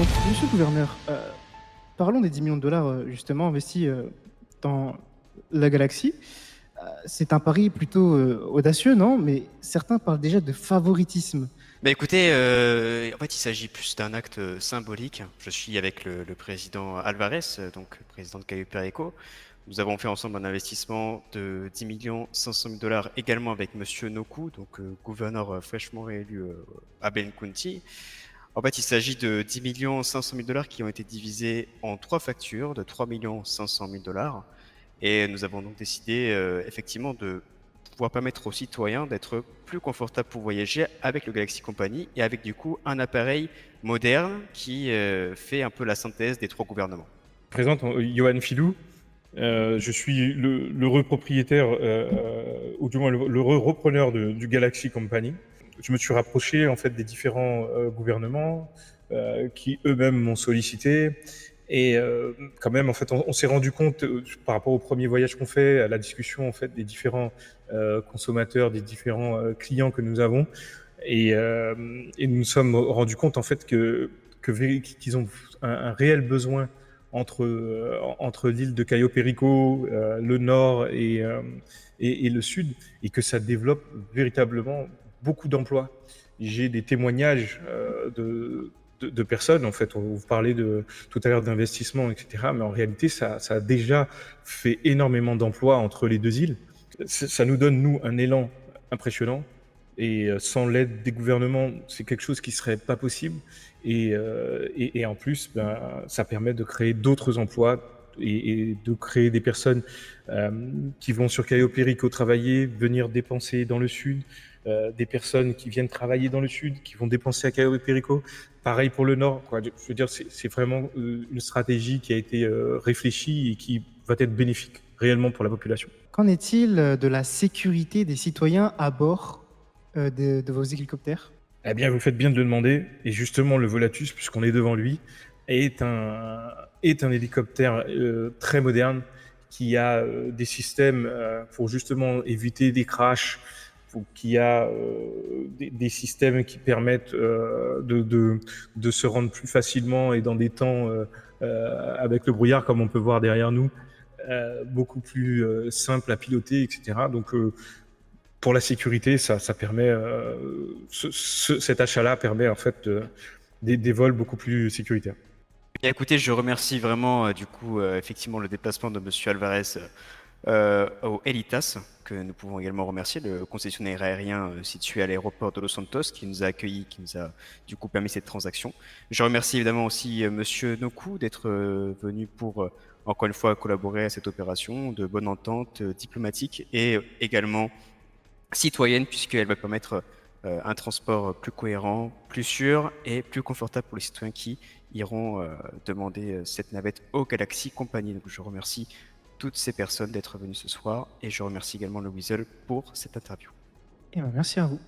Donc, monsieur le gouverneur, parlons des 10 millions de dollars justement investis dans la galaxie. C'est un pari plutôt audacieux, non? Mais certains parlent déjà de favoritisme. Bah écoutez, en fait, il s'agit plus d'un acte symbolique. Je suis avec le président Alvarez, donc le président de Caio Perico. Nous avons fait ensemble un investissement de 10 millions 500 000 dollars également avec Monsieur Noku, donc gouverneur fraîchement réélu à Ben County. En fait, il s'agit de 10 millions 500 000 dollars qui ont été divisés en trois factures de 3 millions 500 000 dollars. Et nous avons donc décidé effectivement de pouvoir permettre aux citoyens d'être plus confortables pour voyager avec le Galaxy Company et avec du coup un appareil moderne qui fait un peu la synthèse des trois gouvernements. Je me présente Johan Filou. Je suis l'heureux propriétaire, ou du moins l'heureux repreneur du Galaxy Company. Je me suis rapproché en fait des différents gouvernements qui eux-mêmes m'ont sollicité. Et quand même, en fait, on s'est rendu compte par rapport au premier voyage qu'on fait, à la discussion en fait des différents consommateurs, des différents clients que nous avons, et nous nous sommes rendus compte en fait qu'ils ont un réel besoin entre l'île de Cayo Perico, le nord et le sud, et que ça développe véritablement beaucoup d'emplois. J'ai des témoignages de personnes, en fait, vous parlez tout à l'heure d'investissement, etc., mais en réalité, ça a déjà fait énormément d'emplois entre les deux îles. Ça nous donne, nous, un élan impressionnant. Et sans l'aide des gouvernements, c'est quelque chose qui serait pas possible. Et en plus, ça permet de créer d'autres emplois et de créer des personnes qui vont sur Cayo Perico travailler, venir dépenser dans le sud, des personnes qui viennent travailler dans le sud, qui vont dépenser à Cayo Perico. Pareil pour le nord, quoi. Je veux dire, c'est vraiment une stratégie qui a été réfléchie et qui va être bénéfique réellement pour la population. Qu'en est-il de la sécurité des citoyens à bord de vos hélicoptères? Eh bien, vous faites bien de le demander. Et justement, le Volatus, puisqu'on est devant lui, est un hélicoptère très moderne qui a des systèmes pour justement éviter des crashs, qui a des systèmes qui permettent de se rendre plus facilement et dans des temps avec le brouillard, comme on peut voir derrière nous, beaucoup plus simple à piloter, etc. Donc, pour la sécurité, ça permet, cet achat-là permet en fait des vols beaucoup plus sécuritaires. Bien, écoutez, je remercie vraiment du coup effectivement le déplacement de Monsieur Alvarez au Elitas, que nous pouvons également remercier, le concessionnaire aérien situé à l'aéroport de Los Santos, qui nous a accueillis, qui nous a du coup permis cette transaction. Je remercie évidemment aussi Monsieur Noku d'être venu pour encore une fois collaborer à cette opération de bonne entente diplomatique et également citoyenne, puisqu'elle va permettre un transport plus cohérent, plus sûr et plus confortable pour les citoyens qui iront demander cette navette au Galaxy Company. Donc je remercie toutes ces personnes d'être venues ce soir et je remercie également le Weasel pour cette interview. Eh ben, merci à vous.